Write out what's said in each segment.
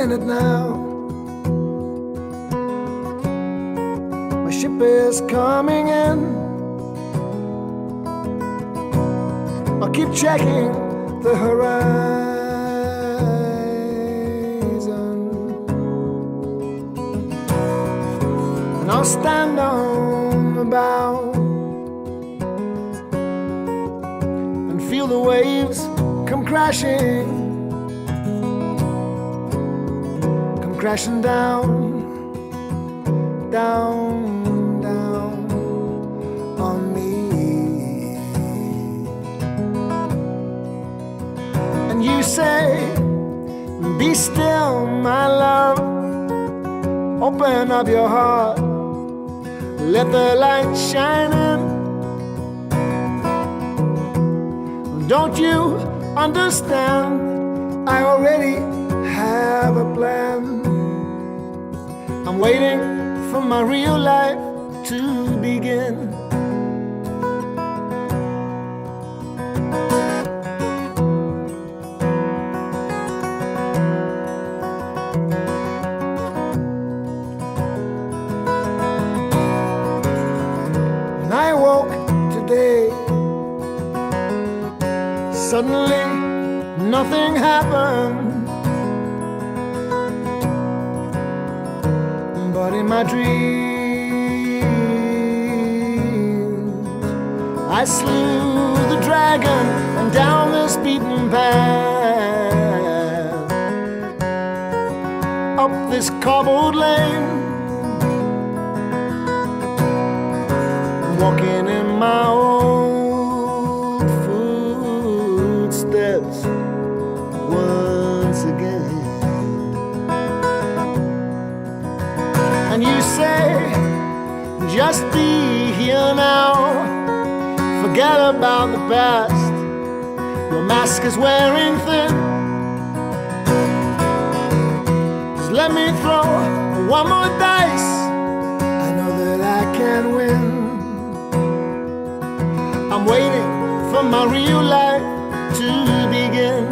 minute now. My ship is coming in. I'll keep checking the horizon, and I'll stand on the bow and feel the waves come crashing down, down, down on me. And you say, be still, my love. Open up your heart, let the light shine in. Don't you understand? I already have a plan. I'm waiting for my real life to begin. When I woke today, suddenly nothing happened. But in my dreams, I slew the dragon and down this beaten path, up this cobbled lane, walking in my old footsteps once again. And you say, just be here now. Forget about the past. Your mask is wearing thin. Just let me throw one more dice. I know that I can win. I'm waiting for my real life to begin.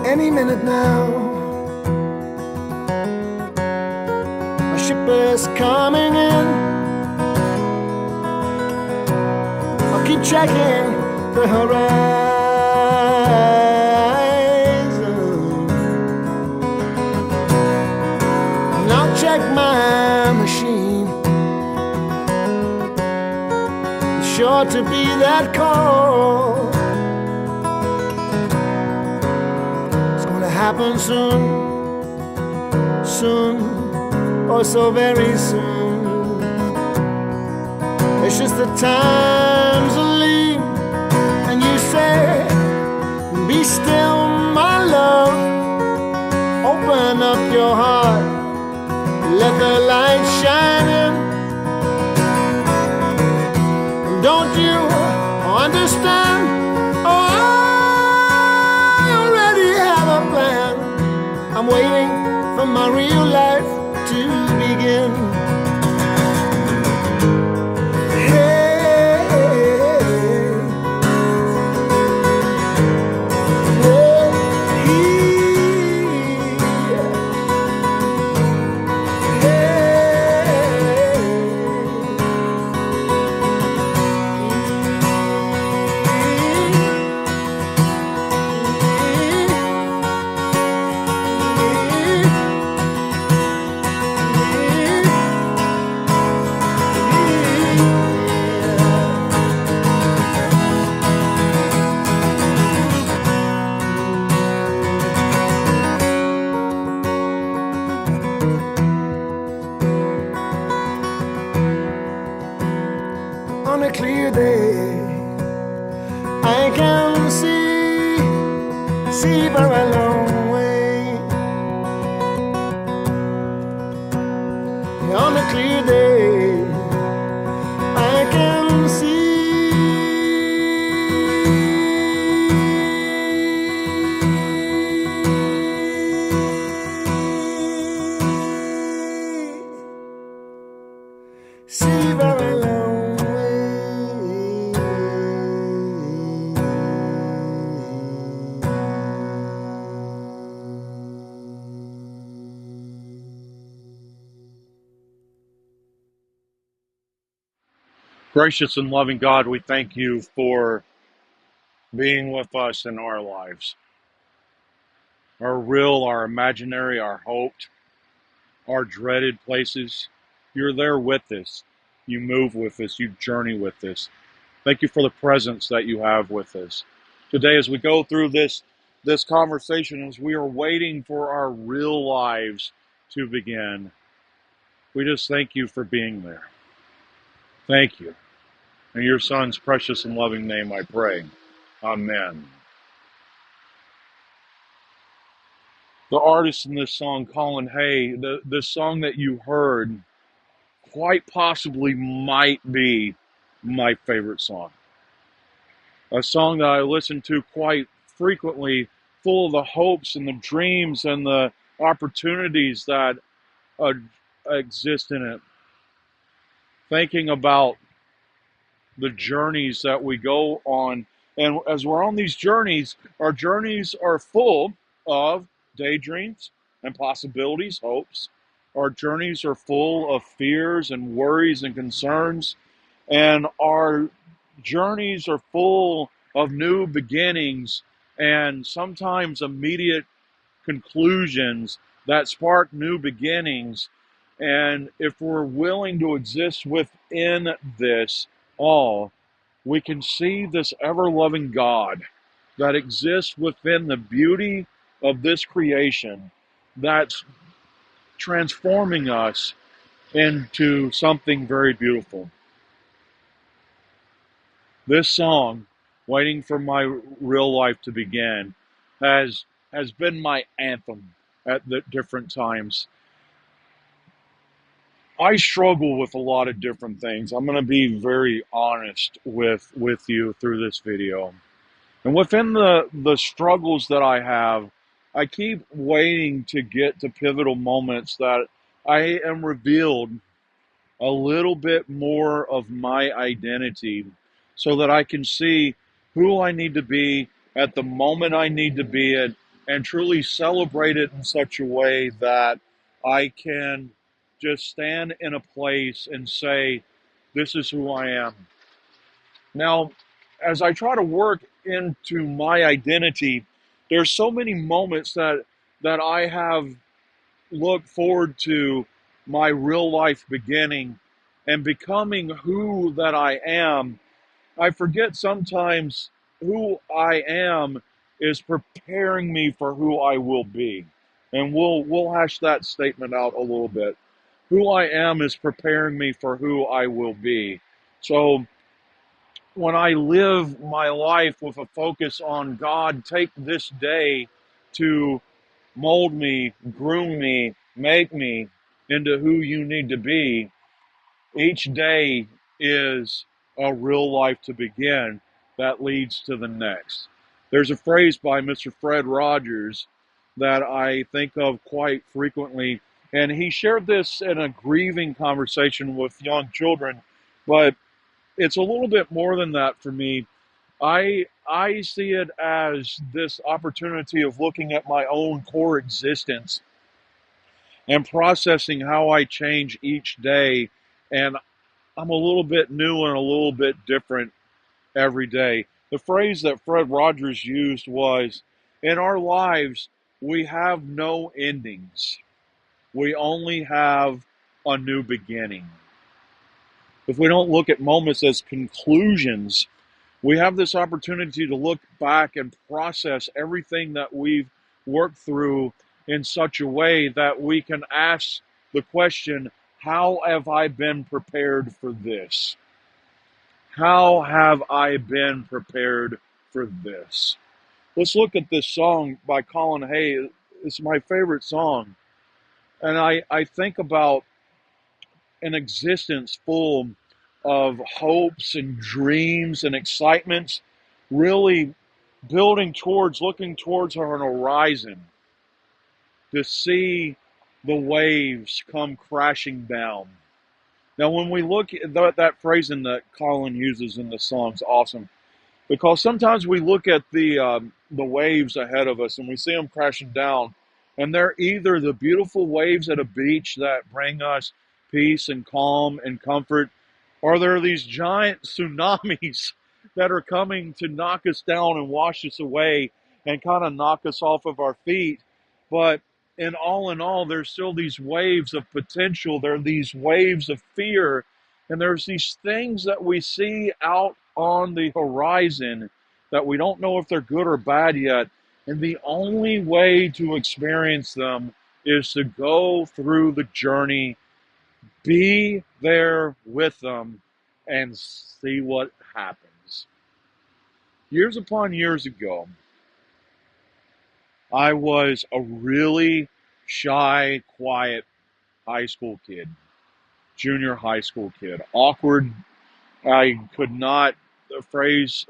Any minute now, my ship is coming in. I'll keep checking the horizon, and I'll check my machine. It's sure to be that call. Happen soon, soon, oh so very soon. It's just the times are lean. And you say, be still, my love. Open up your heart, let the light shine in. Don't you understand? Oh, I'm waiting for my real life to begin. Gracious and loving God, we thank you for being with us in our lives. Our real, our imaginary, our hoped, our dreaded places. You're there with us. You move with us. You journey with us. Thank you for the presence that you have with us. Today, as we go through this conversation, as we are waiting for our real lives to begin, we just thank you for being there. Thank you. In your Son's precious and loving name I pray. Amen. The artist in this song, Colin Hay, the song that you heard quite possibly might be my favorite song. A song that I listen to quite frequently, full of the hopes and the dreams and the opportunities that uh, exist in it. Thinking about the journeys that we go on. And as we're on these journeys, our journeys are full of daydreams and possibilities, hopes. Our journeys are full of fears and worries and concerns. And our journeys are full of new beginnings and sometimes immediate conclusions that spark new beginnings. And if we're willing to exist within this all, we can see this ever loving God that exists within the beauty of this creation that's transforming us into something very beautiful. This song, Waiting for My Real Life to Begin, has been my anthem at the different times. I struggle with a lot of different things. I'm going to be very honest with you through this video. And within the struggles that I have, I keep waiting to get to pivotal moments that I am revealed a little bit more of my identity so that I can see who I need to be at the moment I need to be at and truly celebrate it in such a way that I can just stand in a place and say, this is who I am. Now, as I try to work into my identity, there's so many moments that I have looked forward to my real life beginning and becoming who that I am. I forget sometimes who I am is preparing me for who I will be. And we'll hash that statement out a little bit. Who I am is preparing me for who I will be. So when I live my life with a focus on God, take this day to mold me, groom me, make me into who you need to be, each day is a real life to begin that leads to the next. There's a phrase by Mr. Fred Rogers that I think of quite frequently, and he shared this in a grieving conversation with young children, but it's a little bit more than that for me. I see it as this opportunity of looking at my own core existence and processing how I change each day. And I'm a little bit new and a little bit different every day. The phrase that Fred Rogers used was, in our lives, we have no endings. We only have a new beginning. If we don't look at moments as conclusions, we have this opportunity to look back and process everything that we've worked through in such a way that we can ask the question, how have I been prepared for this? How have I been prepared for this? Let's look at this song by Colin Hay. It's my favorite song. And I think about an existence full of hopes and dreams and excitements, really building towards, looking towards an horizon to see the waves come crashing down. Now, when we look at that phrasing that Colin uses in the song is awesome, because sometimes we look at the waves ahead of us and we see them crashing down, and they're either the beautiful waves at a beach that bring us peace and calm and comfort, Are there these giant tsunamis that are coming to knock us down and wash us away and kind of knock us off of our feet? But in all, there's still these waves of potential. There are these waves of fear. And there's these things that we see out on the horizon that we don't know if they're good or bad yet. And the only way to experience them is to go through the journey, be there with them, and see what happens. Years upon years ago, I was a really shy, quiet high school kid, junior high school kid. Awkward. I could not phrase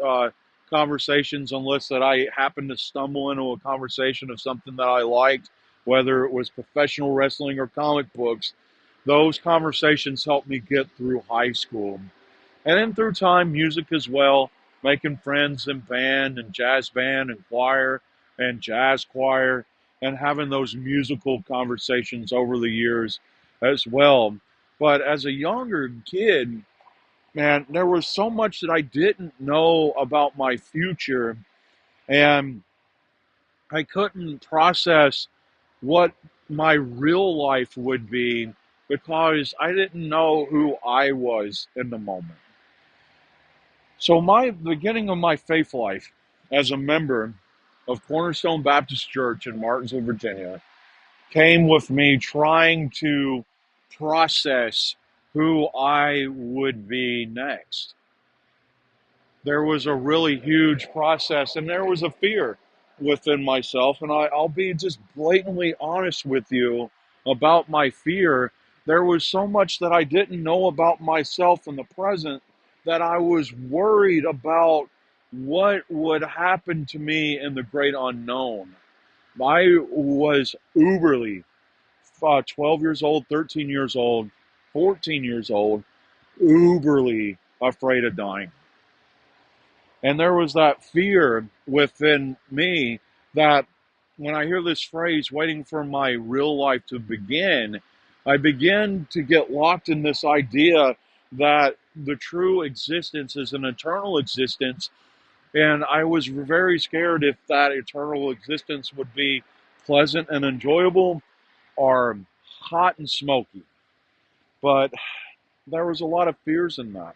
conversations unless that I happened to stumble into a conversation of something that I liked, whether it was professional wrestling or comic books. Those conversations helped me get through high school. And then through time, music as well, making friends in band and jazz band and choir and jazz choir, and having those musical conversations over the years as well. But as a younger kid, man, there was so much that I didn't know about my future, and I couldn't process what my real life would be because I didn't know who I was in the moment. So my beginning of my faith life as a member of Cornerstone Baptist Church in Martinsville, Virginia, came with me trying to process who I would be next. There was a really huge process, and there was a fear within myself. And I'll be just blatantly honest with you about my fear. There was so much that I didn't know about myself in the present that I was worried about what would happen to me in the great unknown. I was uberly 12 years old, 13 years old, 14 years old, uberly afraid of dying. And there was that fear within me that when I hear this phrase, waiting for my real life to begin, I begin to get locked in this idea that the true existence is an eternal existence. And I was very scared if that eternal existence would be pleasant and enjoyable or hot and smoky. But there was a lot of fears in that.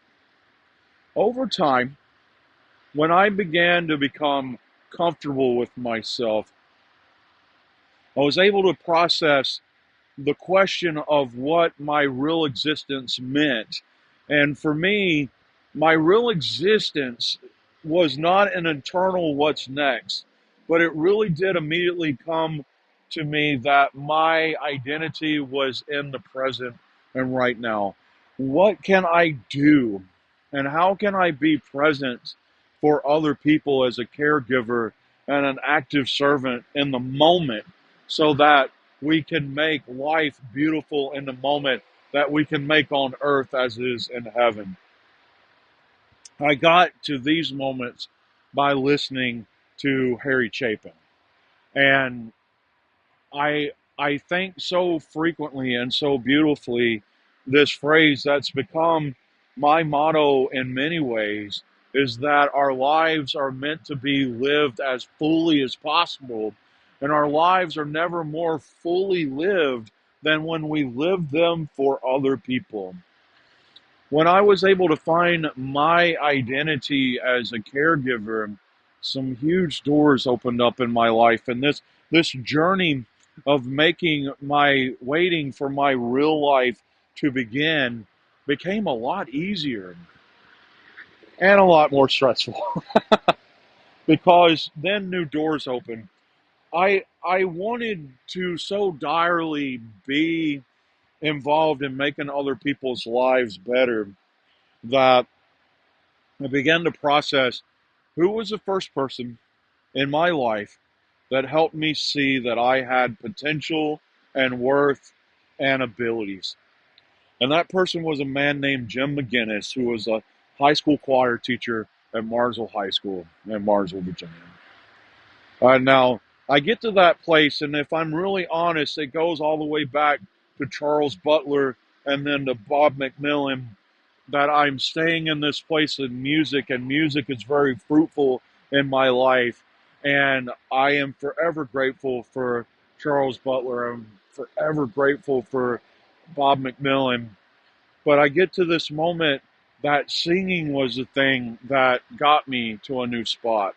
Over time, when I began to become comfortable with myself, I was able to process the question of what my real existence meant. And for me, my real existence was not an eternal what's next, but it really did immediately come to me that my identity was in the present and right now. What can I do? And how can I be present for other people as a caregiver and an active servant in the moment so that we can make life beautiful in the moment, that we can make on earth as it is in heaven? I got to these moments by listening to Harry Chapin. And I think so frequently and so beautifully this phrase that's become my motto in many ways is that our lives are meant to be lived as fully as possible, and our lives are never more fully lived than when we live them for other people. When I was able to find my identity as a caregiver, some huge doors opened up in my life, and this journey of waiting for my real life to begin became a lot easier and a lot more stressful because then new doors opened. I wanted to so direly be involved in making other people's lives better that I began to process who was the first person in my life that helped me see that I had potential and worth and abilities. And that person was a man named Jim McGinnis, who was a high school choir teacher at Marsville High School in Marsville, Virginia. Now, I get to that place, and if I'm really honest, it goes all the way back to Charles Butler and then to Bob McMillan. that I'm staying in this place of music, and music is very fruitful in my life. And I am forever grateful for Charles Butler. I'm forever grateful for Bob McMillan. But I get to this moment that singing was the thing that got me to a new spot.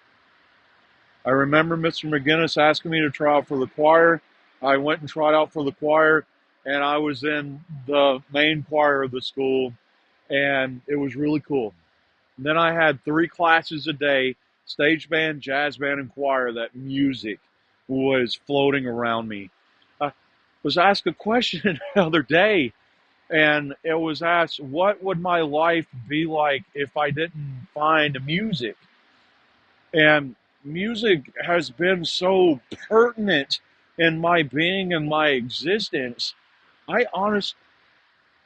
I remember Mr. McGinnis asking me to try out for the choir. I went and tried out for the choir, and I was in the main choir of the school, and it was really cool. And then I had 3 classes a day: stage band, jazz band, and choir. That music was floating around me. I was asked a question the other day, and it was asked, what would my life be like if I didn't find music? And music has been so pertinent in my being and my existence. I honest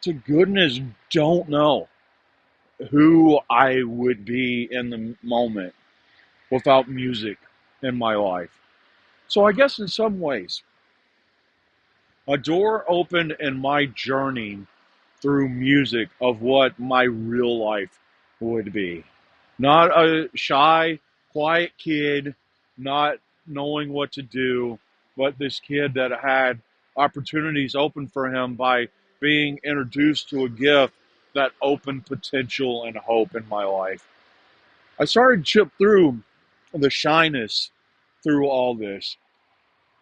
to goodness don't know who I would be in the moment without music in my life. So I guess in some ways, a door opened in my journey through music of what my real life would be. Not a shy, quiet kid, not knowing what to do, but this kid that had opportunities open for him by being introduced to a gift that opened potential and hope in my life. I started to chip through the shyness through all this,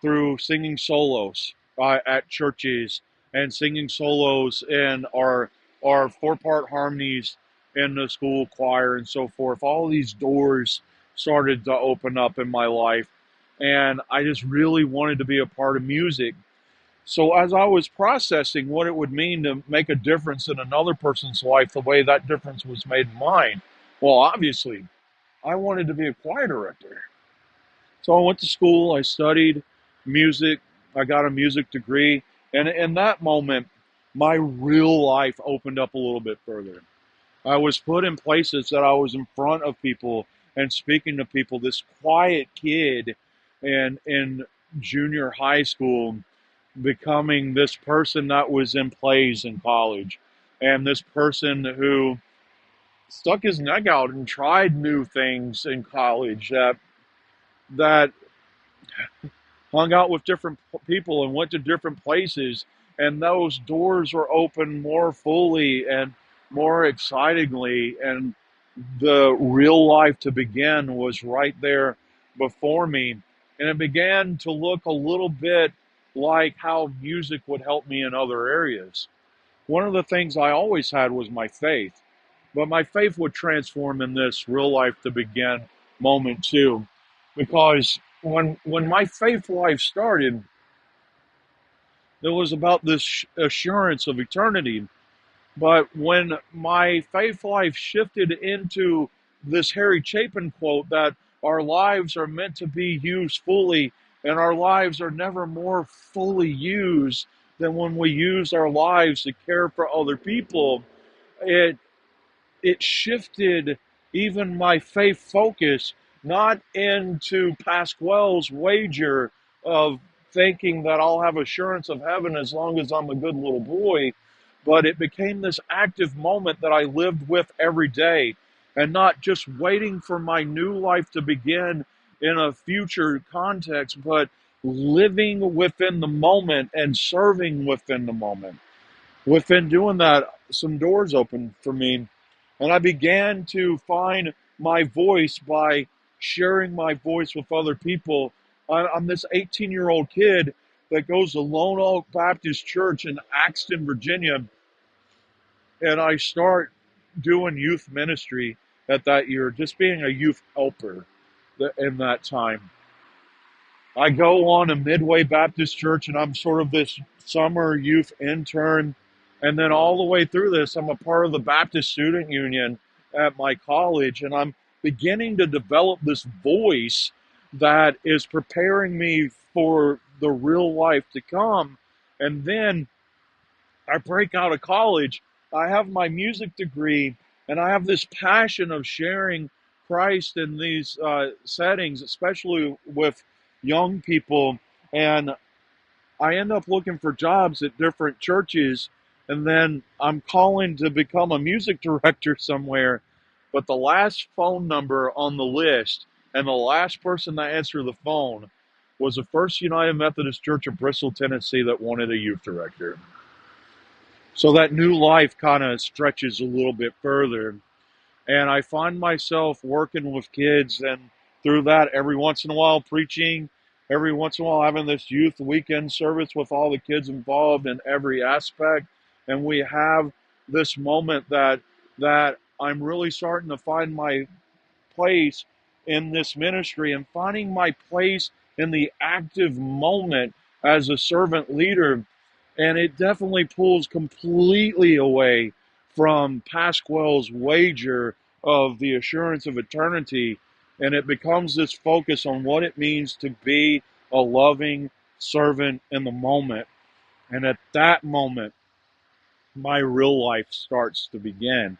through singing solos at churches and singing solos in our 4-part harmonies in the school choir and so forth. All these doors started to open up in my life, and I just really wanted to be a part of music. So as I was processing what it would mean to make a difference in another person's life the way that difference was made in mine, well, obviously, I wanted to be a choir director. So I went to school, I studied music, I got a music degree, and in that moment, my real life opened up a little bit further. I was put in places that I was in front of people and speaking to people. This quiet kid in junior high school becoming this person that was in plays in college, and this person who stuck his neck out and tried new things in college, that hung out with different people and went to different places, and those doors were open more fully and more excitingly, and the real life to begin was right there before me. And it began to look a little bit like how music would help me in other areas. One of the things I always had was my faith, but my faith would transform in this real life to begin moment too, because when my faith life started, it was about this assurance of eternity. But when my faith life shifted into this Harry Chapin quote that our lives are meant to be used fully, and our lives are never more fully used than when we use our lives to care for other people, it it shifted even my faith focus, not into Pasquale's wager of thinking that I'll have assurance of heaven as long as I'm a good little boy, but it became this active moment that I lived with every day, and not just waiting for my new life to begin in a future context, but living within the moment and serving within the moment. Within doing that, some doors opened for me, and I began to find my voice by sharing my voice with other people. I'm this 18-year-old kid that goes to Lone Oak Baptist Church in Axton, Virginia, and I start doing youth ministry at that year, just being a youth helper in that time. I go on to Midway Baptist Church, and I'm sort of this summer youth intern. And then all the way through this, I'm a part of the Baptist Student Union at my college, and I'm beginning to develop this voice that is preparing me for the real life to come. And then I break out of college, I have my music degree, and I have this passion of sharing Christ in these settings, especially with young people. And I end up looking for jobs at different churches, and then I'm calling to become a music director somewhere, but the last phone number on the list and the last person to answer the phone was the First United Methodist Church of Bristol, Tennessee that wanted a youth director. So that new life kind of stretches a little bit further. And I find myself working with kids, and through that, every once in a while preaching, every once in a while having this youth weekend service with all the kids involved in every aspect. And we have this moment that I'm really starting to find my place in this ministry and finding my place in the active moment as a servant leader. And it definitely pulls completely away from Pasquale's wager of the assurance of eternity. And it becomes this focus on what it means to be a loving servant in the moment. And at that moment, my real life starts to begin.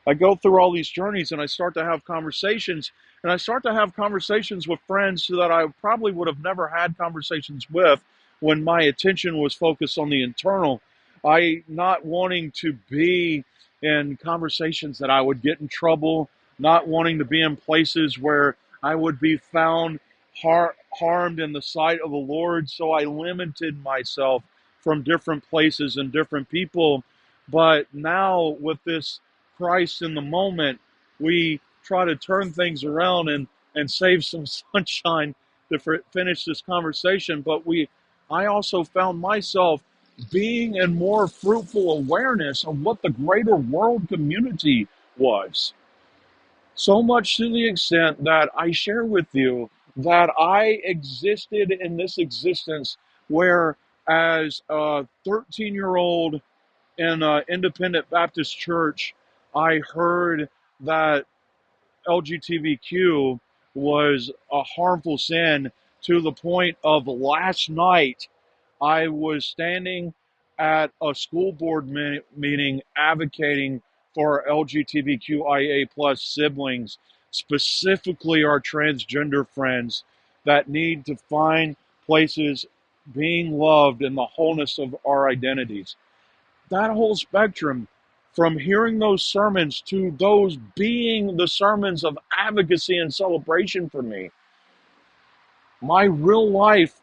I go through all these journeys and I start to have conversations, and I start to have conversations with friends that I probably would have never had conversations with when my attention was focused on the internal. I not wanting to be in conversations that I would get in trouble, not wanting to be in places where I would be found harmed in the sight of the Lord. So I limited myself from different places and different people. But now with this Christ in the moment, we try to turn things around and save some sunshine to finish this conversation. But I also found myself being in more fruitful awareness of what the greater world community was. So much to the extent that I share with you that I existed in this existence where, as a 13-year-old in an independent Baptist church, I heard that LGBTQ was a harmful sin, to the point of last night I was standing at a school board meeting advocating for LGBTQIA plus siblings, specifically our transgender friends that need to find places being loved in the wholeness of our identities. That whole spectrum, from hearing those sermons to those being the sermons of advocacy and celebration for me, my real life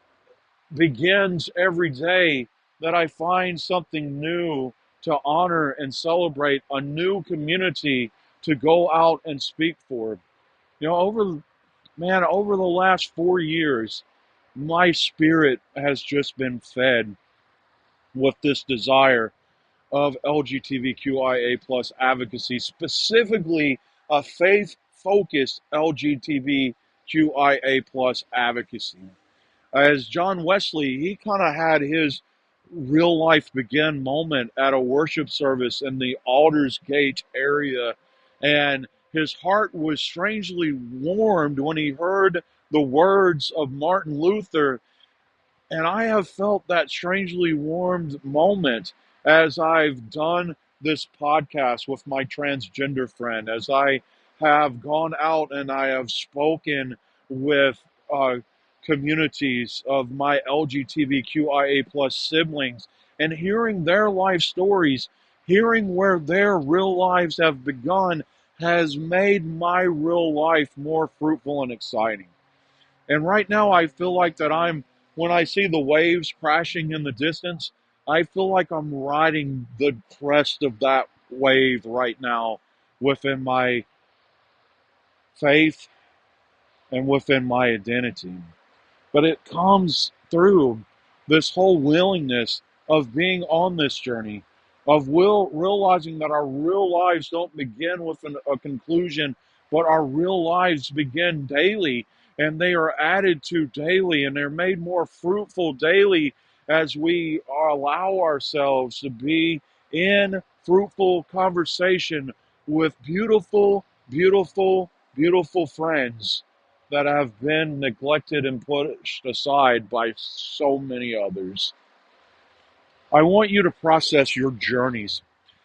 begins every day that I find something new to honor and celebrate, a new community to go out and speak for. You know, over the last 4 years, my spirit has just been fed with this desire of LGBTQIA plus advocacy, specifically a faith-focused LGBTQIA plus advocacy. As John Wesley, he kind of had his real life begin moment at a worship service in the Aldersgate area, and his heart was strangely warmed when he heard the words of Martin Luther. And I have felt that strangely warmed moment as I've done this podcast with my transgender friend, as I have gone out and I have spoken with communities of my LGBTQIA plus siblings, and hearing their life stories, hearing where their real lives have begun, has made my real life more fruitful and exciting. And right now, I feel like that when I see the waves crashing in the distance, I feel like I'm riding the crest of that wave right now within my faith and within my identity. But it comes through this whole willingness of being on this journey, of realizing that our real lives don't begin with a conclusion, but our real lives begin daily, and they are added to daily, and they're made more fruitful daily as we allow ourselves to be in fruitful conversation with beautiful, beautiful, beautiful friends that have been neglected and pushed aside by so many others. I want you to process your journeys.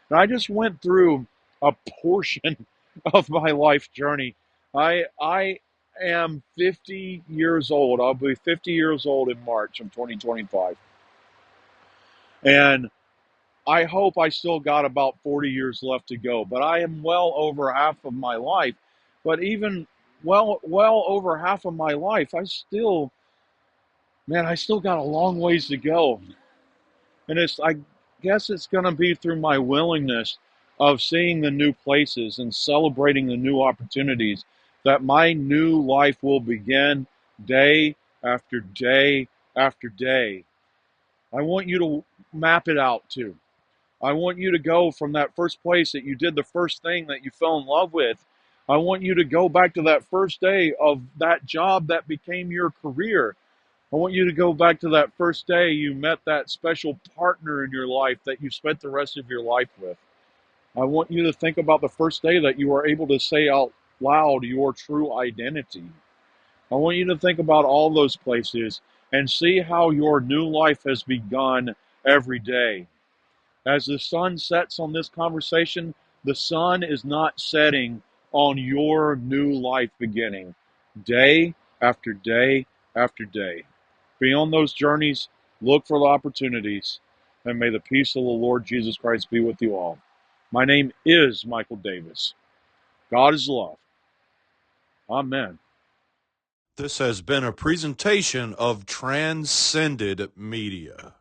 And I just went through a portion of my life journey. I am 50 years old. I'll be 50 years old in March of 2025. And I hope I still got about 40 years left to go, but I am well over half of my life. But even well over half of my life, I still got a long ways to go. And I guess it's going to be through my willingness of seeing the new places and celebrating the new opportunities that my new life will begin day after day after day. I want you to map it out too. I want you to go from that first place that you did the first thing that you fell in love with. I want you to go back to that first day of that job that became your career. I want you to go back to that first day you met that special partner in your life that you spent the rest of your life with. I want you to think about the first day that you were able to say out loud your true identity. I want you to think about all those places and see how your new life has begun every day. As the sun sets on this conversation, the sun is not setting on your new life beginning day after day after day. Be on those journeys, look for the opportunities, and may the peace of the Lord Jesus Christ be with you all. My name is Michael Davis. God is love. Amen. This has been a presentation of Transcended Media.